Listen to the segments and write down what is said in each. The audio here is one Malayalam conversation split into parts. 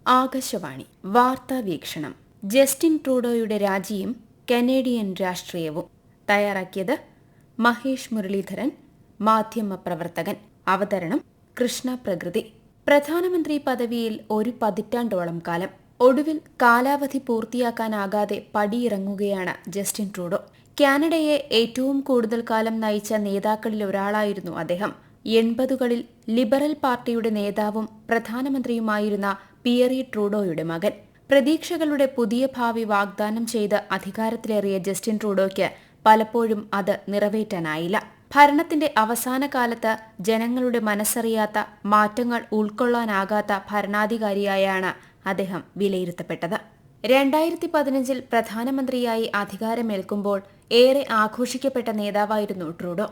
ആകാശവാണി വാർത്താ വീക്ഷണം. ജസ്റ്റിൻ ട്രൂഡോയുടെ രാജിയും കനേഡിയൻ രാഷ്ട്രീയവും. തയ്യാറാക്കിയത് മഹേഷ് മുരളീധരൻ, മാധ്യമപ്രവർത്തകൻ. അവതരണം കൃഷ്ണ പ്രകൃതി. പ്രധാനമന്ത്രി പദവിയിൽ ഒരു പതിറ്റാണ്ടോളം കാലം. ഒടുവിൽ കാലാവധി പൂർത്തിയാക്കാനാകാതെ പടിയിറങ്ങുകയാണ് ജസ്റ്റിൻ ട്രൂഡോ. കാനഡയെ ഏറ്റവും കൂടുതൽ കാലം നയിച്ച നേതാക്കളിൽ ഒരാളായിരുന്നു അദ്ദേഹം. 80കളിൽ ലിബറൽ പാർട്ടിയുടെ നേതാവും പ്രധാനമന്ത്രിയുമായിരുന്ന പിയറി ട്രൂഡോയുടെ മകൻ. പ്രതീക്ഷകളുടെ പുതിയ ഭാവി വാഗ്ദാനം ചെയ്ത് അധികാരത്തിലേറിയ ജസ്റ്റിൻ ട്രൂഡോയ്ക്ക് പലപ്പോഴും അത് നിറവേറ്റാനായില്ല. ഭരണത്തിന്റെ അവസാന കാലത്ത് ജനങ്ങളുടെ മനസ്സറിയാത്ത, മാറ്റങ്ങൾ ഉൾക്കൊള്ളാനാകാത്ത ഭരണാധികാരിയായാണ് അദ്ദേഹം വിലയിരുത്തപ്പെട്ടത്. 2015 പ്രധാനമന്ത്രിയായി അധികാരമേൽക്കുമ്പോൾ ഏറെ ആഘോഷിക്കപ്പെട്ട നേതാവായിരുന്നു ട്രൂഡോ.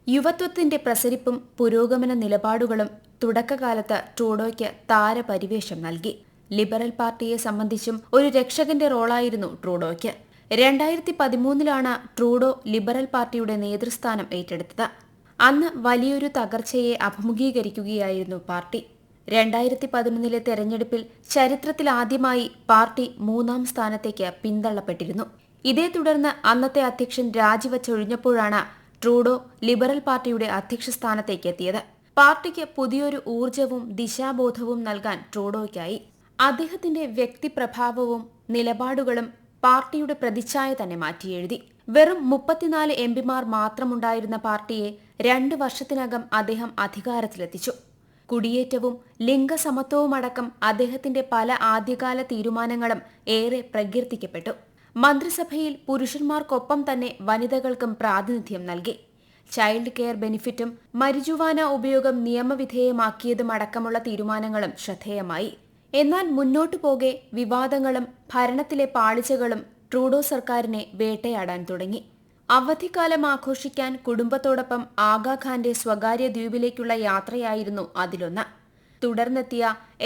യുവത്വത്തിന്റെ പ്രസരിപ്പും പുരോഗമന നിലപാടുകളും തുടക്കകാലത്ത് ട്രൂഡോയ്ക്ക് താരപരിവേഷം നൽകി. ലിബറൽ പാർട്ടിയെ സംബന്ധിച്ചും ഒരു രക്ഷകന്റെ റോളായിരുന്നു ട്രൂഡോയ്ക്ക്. 2013 ട്രൂഡോ ലിബറൽ പാർട്ടിയുടെ നേതൃസ്ഥാനം ഏറ്റെടുത്തത്. അന്ന് വലിയൊരു തകർച്ചയെ അഭിമുഖീകരിക്കുകയായിരുന്നു പാർട്ടി. 2011 തെരഞ്ഞെടുപ്പിൽ ചരിത്രത്തിലാദ്യമായി പാർട്ടി 3ാം സ്ഥാനത്തേക്ക് പിന്തള്ളപ്പെട്ടിരുന്നു. ഇതേ തുടർന്ന് അന്നത്തെ അധ്യക്ഷൻ രാജിവച്ചൊഴിഞ്ഞപ്പോഴാണ് ട്രൂഡോ ലിബറൽ പാർട്ടിയുടെ അധ്യക്ഷ സ്ഥാനത്തേക്ക് എത്തിയത്. പാർട്ടിക്ക് പുതിയൊരു ഊർജവും ദിശാബോധവും നൽകാൻ ട്രൂഡോയ്ക്കായി. അദ്ദേഹത്തിന്റെ വ്യക്തിപ്രഭാവവും നിലപാടുകളും പാർട്ടിയുടെ പ്രതിച്ഛായ തന്നെ മാറ്റിയെഴുതി. വെറും 34 എംപിമാർ മാത്രമുണ്ടായിരുന്ന പാർട്ടിയെ 2 വർഷത്തിനകം അദ്ദേഹം അധികാരത്തിലെത്തിച്ചു. കുടിയേറ്റവും ലിംഗസമത്വവുമടക്കം അദ്ദേഹത്തിന്റെ പല ആദ്യകാല തീരുമാനങ്ങളും ഏറെ പ്രകീർത്തിക്കപ്പെട്ടു. മന്ത്രിസഭയിൽ പുരുഷന്മാർക്കൊപ്പം തന്നെ വനിതകൾക്കും പ്രാതിനിധ്യം നൽകി. ചൈൽഡ് കെയർ ബെനിഫിറ്റും മരിജുവാന ഉപയോഗം നിയമവിധേയമാക്കിയതുമടക്കമുള്ള തീരുമാനങ്ങളും ശ്രദ്ധേയമായി. എന്നാൽ മുന്നോട്ടു പോകെ വിവാദങ്ങളും ഭരണത്തിലെ പാളിച്ചകളും ട്രൂഡോ സർക്കാരിനെ വേട്ടയാടാൻ തുടങ്ങി. അവധിക്കാലം ആഘോഷിക്കാൻ കുടുംബത്തോടൊപ്പം ആഗാഖാന്റെ സ്വകാര്യ ദ്വീപിലേക്കുള്ള യാത്രയായിരുന്നു അതിലൊന്ന്. തുടർന്നെത്തിയ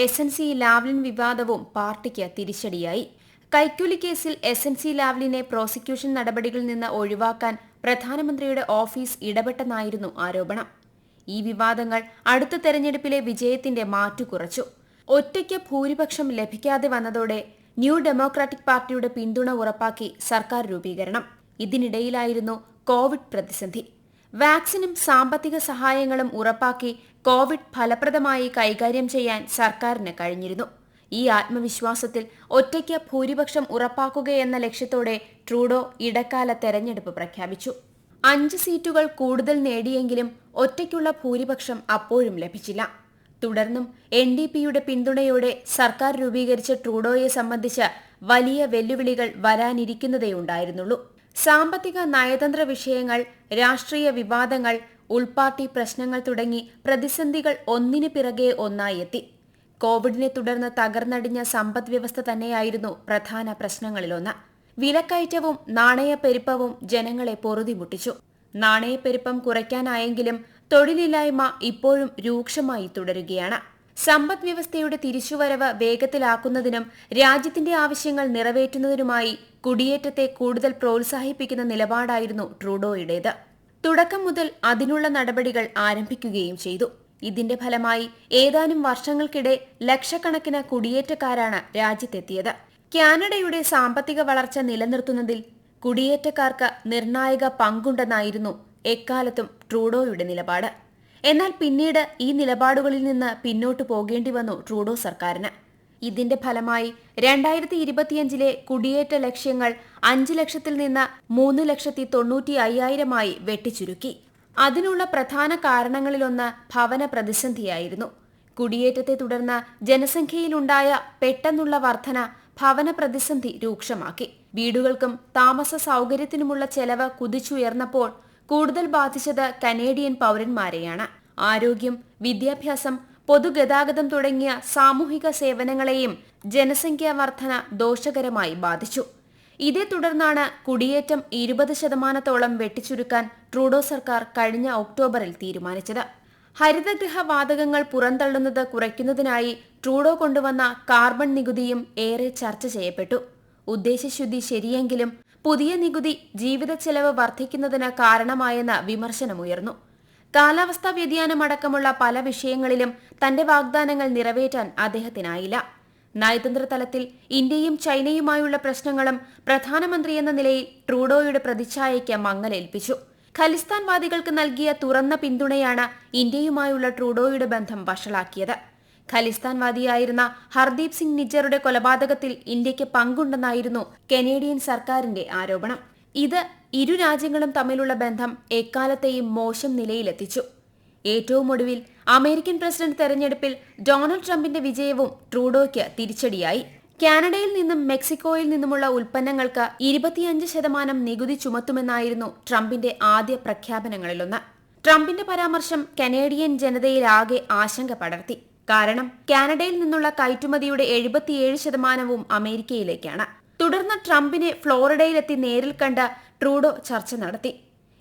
SNC ലാവ്ലിൻ വിവാദവും പാർട്ടിക്ക് തിരിച്ചടിയായി. കൈക്കൂലി കേസിൽ SNC ലാവ്ലിനെ പ്രോസിക്യൂഷൻ നടപടികളിൽ നിന്ന് ഒഴിവാക്കാൻ പ്രധാനമന്ത്രിയുടെ ഓഫീസ് ഇടപെട്ടെന്നായിരുന്നു ആരോപണം. ഈ വിവാദങ്ങൾ അടുത്ത തെരഞ്ഞെടുപ്പിലെ വിജയത്തിന്റെ മാറ്റുകുറച്ചു. ഒറ്റയ്ക്ക് ഭൂരിപക്ഷം ലഭിക്കാതെ വന്നതോടെ ന്യൂ ഡെമോക്രാറ്റിക് പാർട്ടിയുടെ പിന്തുണ ഉറപ്പാക്കി സർക്കാർ രൂപീകരണം. ഇതിനിടയിലായിരുന്നു കോവിഡ് പ്രതിസന്ധി. വാക്സിനും സാമ്പത്തിക സഹായങ്ങളും ഉറപ്പാക്കി കോവിഡ് ഫലപ്രദമായി കൈകാര്യം ചെയ്യാൻ സർക്കാരിന് കഴിഞ്ഞിരുന്നു. ഈ ആത്മവിശ്വാസത്തിൽ ഒറ്റയ്ക്ക് ഭൂരിപക്ഷം ഉറപ്പാക്കുകയെന്ന ലക്ഷ്യത്തോടെ ട്രൂഡോ ഇടക്കാല തെരഞ്ഞെടുപ്പ് പ്രഖ്യാപിച്ചു. 5 സീറ്റുകൾ കൂടുതൽ നേടിയെങ്കിലും ഒറ്റയ്ക്കുള്ള ഭൂരിപക്ഷം അപ്പോഴും ലഭിച്ചില്ല. തുടർന്നും NDPയുടെ പിന്തുണയോടെ സർക്കാർ രൂപീകരിച്ച ട്രൂഡോയെ സംബന്ധിച്ച് വലിയ വെല്ലുവിളികൾ വരാനിരിക്കുന്നതേയുണ്ടായിരുന്നുള്ളൂ. സാമ്പത്തിക നയതന്ത്ര വിഷയങ്ങൾ, രാഷ്ട്രീയ വിവാദങ്ങൾ, ഉൾപാർട്ടി പ്രശ്നങ്ങൾ തുടങ്ങി പ്രതിസന്ധികൾ ഒന്നിനു പിറകെ ഒന്നായി എത്തി. കോവിഡിനെ തുടർന്ന് തകർന്നടിഞ്ഞ സമ്പദ് വ്യവസ്ഥ തന്നെയായിരുന്നു പ്രധാന പ്രശ്നങ്ങളിലൊന്ന്. വിലക്കയറ്റവും നാണയപ്പെരുപ്പവും ജനങ്ങളെ പൊറുതിമുട്ടിച്ചു. നാണയപ്പെരുപ്പം കുറയ്ക്കാനായെങ്കിലും തൊഴിലില്ലായ്മ ഇപ്പോഴും രൂക്ഷമായി തുടരുകയാണ്. സമ്പദ് വ്യവസ്ഥയുടെ തിരിച്ചുവരവ് വേഗത്തിലാക്കുന്നതിനും രാജ്യത്തിന്റെ ആവശ്യങ്ങൾ നിറവേറ്റുന്നതിനുമായി കുടിയേറ്റത്തെ കൂടുതൽ പ്രോത്സാഹിപ്പിക്കുന്ന നിലപാടായിരുന്നു ട്രൂഡോയുടേത്. തുടക്കം മുതൽ അതിനുള്ള നടപടികൾ ആരംഭിക്കുകയും ചെയ്തു. ഇതിന്റെ ഫലമായി ഏതാനും വർഷങ്ങൾക്കിടെ ലക്ഷക്കണക്കിന് കുടിയേറ്റക്കാരാണ് രാജ്യത്തെത്തിയത്. കാനഡയുടെ സാമ്പത്തിക വളർച്ച നിലനിർത്തുന്നതിൽ കുടിയേറ്റക്കാർക്ക് നിർണായക പങ്കുണ്ടെന്നായിരുന്നു എക്കാലത്തും ട്രൂഡോയുടെ നിലപാട്. എന്നാൽ പിന്നീട് ഈ നിലപാടുകളിൽ നിന്ന് പിന്നോട്ടു പോകേണ്ടി വന്നു ട്രൂഡോ സർക്കാരിന്. ഇതിന്റെ ഫലമായി 2025 കുടിയേറ്റ ലക്ഷ്യങ്ങൾ 5 ലക്ഷത്തിൽ നിന്ന് 3,95,000 വെട്ടിച്ചുരുക്കി. അതിനുള്ള പ്രധാന കാരണങ്ങളിലൊന്ന് ഭവന പ്രതിസന്ധിയായിരുന്നു. കുടിയേറ്റത്തെ തുടർന്ന് ജനസംഖ്യയിലുണ്ടായ പെട്ടെന്നുള്ള വർധന ഭവന പ്രതിസന്ധി രൂക്ഷമാക്കി. വീടുകൾക്കും താമസ സൗകര്യത്തിനുമുള്ള ചെലവ് കുതിച്ചുയർന്നപ്പോൾ കൂടുതൽ ബാധിച്ചത് കനേഡിയൻ പൗരന്മാരെയാണ്. ആരോഗ്യം, വിദ്യാഭ്യാസം, പൊതുഗതാഗതം തുടങ്ങിയ സാമൂഹിക സേവനങ്ങളെയും ജനസംഖ്യാ വർധന ദോഷകരമായി ബാധിച്ചു. ഇതേ തുടർന്നാണ് കുടിയേറ്റം 20% വെട്ടിച്ചുരുക്കാൻ ട്രൂഡോ സർക്കാർ കഴിഞ്ഞ ഒക്ടോബറിൽ തീരുമാനിച്ചത്. ഹരിതഗൃഹ വാതകങ്ങൾ പുറന്തള്ളുന്നത് കുറയ്ക്കുന്നതിനായി ട്രൂഡോ കൊണ്ടുവന്ന കാർബൺ നികുതിയും ഏറെ ചർച്ച ചെയ്യപ്പെട്ടു. ഉദ്ദേശശുദ്ധി ശരിയെങ്കിലും പുതിയ നികുതി ജീവിത ചെലവ് വർദ്ധിക്കുന്നതിന് കാരണമായെന്ന വിമർശനമുയർന്നു. കാലാവസ്ഥാ വ്യതിയാനമടക്കമുള്ള പല വിഷയങ്ങളിലും തന്റെ വാഗ്ദാനങ്ങൾ നിറവേറ്റാൻ അദ്ദേഹത്തിനായില്ല. നയതന്ത്ര തലത്തിൽ ഇന്ത്യയും ചൈനയുമായുള്ള പ്രശ്നങ്ങളും പ്രധാനമന്ത്രി എന്ന നിലയിൽ ട്രൂഡോയുടെ പ്രതിച്ഛായയ്ക്ക് മങ്ങലേൽപ്പിച്ചു. ഖലിസ്ഥാൻവാദികൾക്ക് നൽകിയ തുറന്ന പിന്തുണയാണ് ഇന്ത്യയുമായുള്ള ട്രൂഡോയുടെ ബന്ധം വഷളാക്കിയത്. ഖലിസ്ഥാൻവാദിയായിരുന്ന ഹർദീപ് സിംഗ് നിജ്ജറുടെ കൊലപാതകത്തിൽ ഇന്ത്യക്ക് പങ്കുണ്ടെന്നായിരുന്നു കനേഡിയൻ സർക്കാരിന്റെ ആരോപണം. ഇത് ഇരു രാജ്യങ്ങളും തമ്മിലുള്ള ബന്ധം എക്കാലത്തെയും മോശം നിലയിലെത്തിച്ചു. ഏറ്റവും ഒടുവിൽ അമേരിക്കൻ പ്രസിഡന്റ് തെരഞ്ഞെടുപ്പിൽ ഡൊണാൾഡ് ട്രംപിന്റെ വിജയവും ട്രൂഡോയ്ക്ക് തിരിച്ചടിയായി. കാനഡയിൽ നിന്നും മെക്സിക്കോയിൽ നിന്നുമുള്ള ഉൽപ്പന്നങ്ങൾക്ക് 25% നികുതി ചുമത്തുമെന്നായിരുന്നു ട്രംപിന്റെ ആദ്യ പ്രഖ്യാപനങ്ങളിലൊന്ന്. ട്രംപിന്റെ പരാമർശം കനേഡിയൻ ജനതയിലാകെ ആശങ്ക പടർത്തി. കാരണം കാനഡയിൽ നിന്നുള്ള കയറ്റുമതിയുടെ 77% അമേരിക്കയിലേക്കാണ്. തുടർന്ന് ട്രംപിനെ ഫ്ലോറിഡയിലെത്തി നേരിൽ കണ്ട് ട്രൂഡോ ചർച്ച നടത്തി.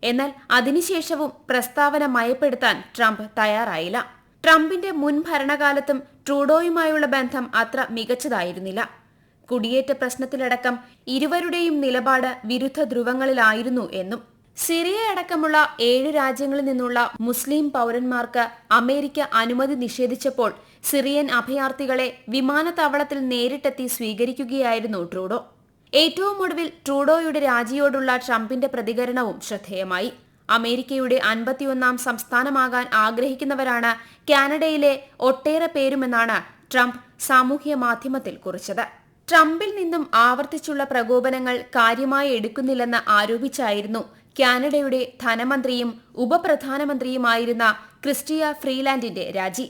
എന്നാൽ അതിനുശേഷവും പ്രസ്താവന മയപ്പെടുത്താൻ ട്രംപ് തയ്യാറായില്ല. ട്രംപിന്റെ മുൻ ഭരണകാലത്തും ട്രൂഡോയുമായുള്ള ബന്ധം അത്ര മികച്ചതായിരുന്നില്ല. കുടിയേറ്റ പ്രശ്നത്തിലടക്കം ഇരുവരുടെയും നിലപാട് വിരുദ്ധ ധ്രുവങ്ങളിലായിരുന്നു എന്നും. സിറിയ അടക്കമുള്ള 7 രാജ്യങ്ങളിൽ നിന്നുള്ള മുസ്ലിം പൗരന്മാർക്ക് അമേരിക്ക അനുമതി നിഷേധിച്ചപ്പോൾ സിറിയൻ അഭയാർത്ഥികളെ വിമാനത്താവളത്തിൽ നേരിട്ടെത്തി സ്വീകരിക്കുകയായിരുന്നു ട്രൂഡോ. ഏറ്റവും ഒടുവിൽ ട്രൂഡോയുടെ രാജിയോടുള്ള ട്രംപിന്റെ പ്രതികരണവും ശ്രദ്ധേയമായി. അമേരിക്കയുടെ 51ാം സംസ്ഥാനമാകാൻ ആഗ്രഹിക്കുന്നവരാണ് കാനഡയിലെ ഒട്ടേറെ പേരുമെന്നാണ് ട്രംപ് സാമൂഹ്യ മാധ്യമത്തിൽ കുറിച്ചത്. ട്രംപിൽ നിന്നും ആവർത്തിച്ചുള്ള പ്രകോപനങ്ങൾ കാര്യമായി എടുക്കുന്നില്ലെന്ന് ആരോപിച്ചായിരുന്നു കാനഡയുടെ ധനമന്ത്രിയും ഉപപ്രധാനമന്ത്രിയുമായിരുന്ന ക്രിസ്റ്റിയ ഫ്രീലാൻഡിന്റെ രാജി.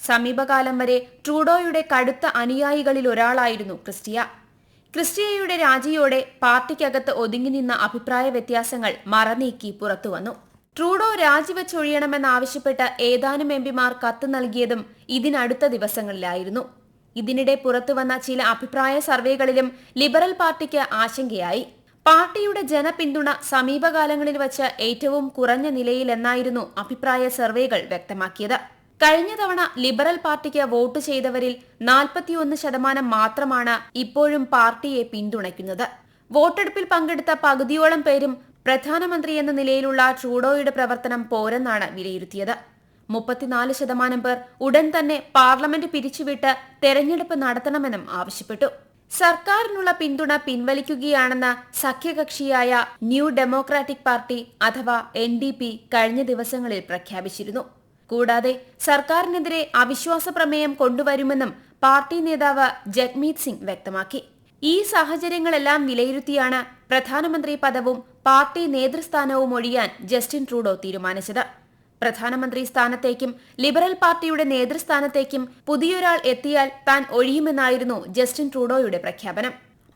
സമീപകാലം വരെ ട്രൂഡോയുടെ കടുത്ത അനുയായികളിലൊരാളായിരുന്നു ക്രിസ്റ്റിയയുടെ രാജിയോടെ പാർട്ടിക്കകത്ത് ഒതുങ്ങി നിന്ന അഭിപ്രായ വ്യത്യാസങ്ങൾ മറനീക്കി പുറത്തുവന്നു. ട്രൂഡോ രാജിവെച്ചൊഴിയണമെന്നാവശ്യപ്പെട്ട് ഏതാനും എംപിമാർ കത്ത് നൽകിയതും ഇതിനടുത്ത ദിവസങ്ങളിലായിരുന്നു. ഇതിനിടെ പുറത്തുവന്ന ചില അഭിപ്രായ സർവേകളിലും ലിബറൽ പാർട്ടിക്ക് ആശങ്കയായി. പാർട്ടിയുടെ ജനപിന്തുണ സമീപകാലങ്ങളിൽ വച്ച് ഏറ്റവും കുറഞ്ഞ നിലയിലെന്നായിരുന്നു അഭിപ്രായ സർവേകൾ വ്യക്തമാക്കിയത്. കഴിഞ്ഞ തവണ ലിബറൽ പാർട്ടിക്ക് വോട്ട് ചെയ്തവരിൽ 41% മാത്രമാണ് ഇപ്പോഴും പാർട്ടിയെ പിന്തുണയ്ക്കുന്നത്. വോട്ടെടുപ്പിൽ പങ്കെടുത്ത പകുതിയോളം പേരും പ്രധാനമന്ത്രി എന്ന നിലയിലുള്ള ട്രൂഡോയുടെ പ്രവർത്തനം പോരെന്നാണ് വിലയിരുത്തിയത്. 34% പേർ ഉടൻ തന്നെ പാർലമെന്റ് പിരിച്ചുവിട്ട് തെരഞ്ഞെടുപ്പ് നടത്തണമെന്നും ആവശ്യപ്പെട്ടു. സർക്കാരിനുള്ള പിന്തുണ പിൻവലിക്കുകയാണെന്ന് സഖ്യകക്ഷിയായ ന്യൂ ഡെമോക്രാറ്റിക് പാർട്ടി അഥവാ NDP കഴിഞ്ഞ ദിവസങ്ങളിൽ പ്രഖ്യാപിച്ചിരുന്നു. കൂടാതെ സർക്കാരിനെതിരെ അവിശ്വാസ പ്രമേയം കൊണ്ടുവരുമെന്നും പാർട്ടി നേതാവ് ജഗ്മീത് സിംഗ് വ്യക്തമാക്കി. ഈ സാഹചര്യങ്ങളെല്ലാം വിലയിരുത്തിയാണ് പ്രധാനമന്ത്രി പദവും പാർട്ടി നേതൃസ്ഥാനവും ഒഴിയാൻ ജസ്റ്റിൻ ട്രൂഡോ തീരുമാനിച്ചത്. പ്രധാനമന്ത്രി സ്ഥാനത്തേക്കും ലിബറൽ പാർട്ടിയുടെ നേതൃസ്ഥാനത്തേക്കും പുതിയൊരാൾ എത്തിയാൽ താൻ ഒഴിയുമെന്നായിരുന്നു ജസ്റ്റിൻ ട്രൂഡോയുടെ പ്രഖ്യാപനം.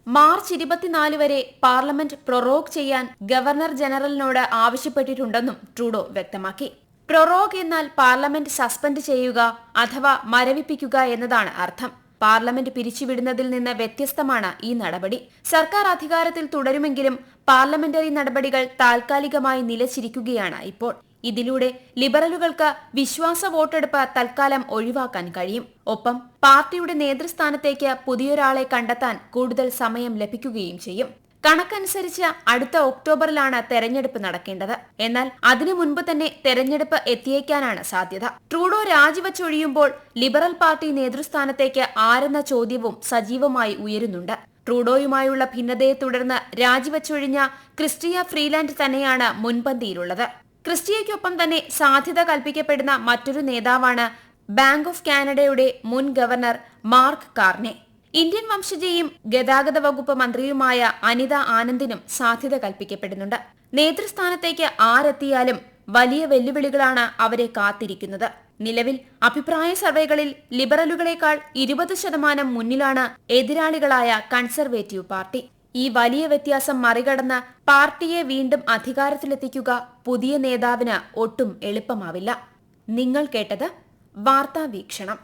മാർച്ച് 24 വരെ പാർലമെന്റ് പ്രൊറോഗ് ചെയ്യാൻ ഗവർണർ ജനറലിനോട് ആവശ്യപ്പെട്ടിട്ടുണ്ടെന്നും ട്രൂഡോ വ്യക്തമാക്കി. പ്രൊറോഗ് എന്നാൽ പാർലമെന്റ് സസ്പെൻഡ് ചെയ്യുക അഥവാ മരവിപ്പിക്കുക എന്നതാണ് അർത്ഥം. പാർലമെന്റ് പിരിച്ചുവിടുന്നതിൽ നിന്ന് വ്യത്യസ്തമാണ് ഈ നടപടി. സർക്കാർ അധികാരത്തിൽ തുടരുമെങ്കിലും പാർലമെന്ററി നടപടികൾ താൽക്കാലികമായി നിലച്ചിരിക്കുകയാണ് ഇപ്പോൾ. ഇതിലൂടെ ലിബറലുകൾക്ക് വിശ്വാസ വോട്ടെടുപ്പ് തൽക്കാലം ഒഴിവാക്കാൻ കഴിയും. ഒപ്പം പാർട്ടിയുടെ നേതൃസ്ഥാനത്തേക്ക് പുതിയൊരാളെ കണ്ടെത്താൻ കൂടുതൽ സമയം ലഭിക്കുകയും ചെയ്യും. കണക്കനുസരിച്ച് അടുത്ത ഒക്ടോബറിലാണ് തെരഞ്ഞെടുപ്പ് നടക്കേണ്ടത്. എന്നാൽ അതിനു മുൻപ് തന്നെ തെരഞ്ഞെടുപ്പ് എത്തിയേക്കാനാണ് സാധ്യത. ട്രൂഡോ രാജിവെച്ചൊഴിയുമ്പോൾ ലിബറൽ പാർട്ടി നേതൃസ്ഥാനത്തേക്ക് ആരെന്ന ചോദ്യവും സജീവമായി ഉയരുന്നുണ്ട്. ട്രൂഡോയുമായുള്ള ഭിന്നതയെ തുടർന്ന് രാജിവെച്ചൊഴിഞ്ഞ ക്രിസ്റ്റിയ ഫ്രീലാൻഡ് തന്നെയാണ് മുൻപന്തിയിലുള്ളത്. ക്രിസ്റ്റിയയ്ക്കൊപ്പം തന്നെ സാധ്യത കൽപ്പിക്കപ്പെടുന്ന മറ്റൊരു നേതാവാണ് ബാങ്ക് ഓഫ് കാനഡയുടെ മുൻ ഗവർണർ മാർക്ക് കാർനെ. ഇന്ത്യൻ വംശജയും ഗതാഗത വകുപ്പ് മന്ത്രിയുമായ അനിത ആനന്ദിനും സാധ്യത കൽപ്പിക്കപ്പെടുന്നുണ്ട്. നേതൃസ്ഥാനത്തേക്ക് ആരെത്തിയാലും വലിയ വെല്ലുവിളികളാണ് അവരെ കാത്തിരിക്കുന്നത്. നിലവിൽ അഭിപ്രായ സർവേകളിൽ ലിബറലുകളെക്കാൾ 20% മുന്നിലാണ് എതിരാളികളായ കൺസർവേറ്റീവ് പാർട്ടി. ഈ വലിയ വ്യത്യാസം മറികടന്ന് പാർട്ടിയെ വീണ്ടും അധികാരത്തിലെത്തിക്കുക പുതിയ നേതാവിന് ഒട്ടും എളുപ്പമാവില്ല. നിങ്ങൾ കേട്ടത് വാർത്താ വീക്ഷണം.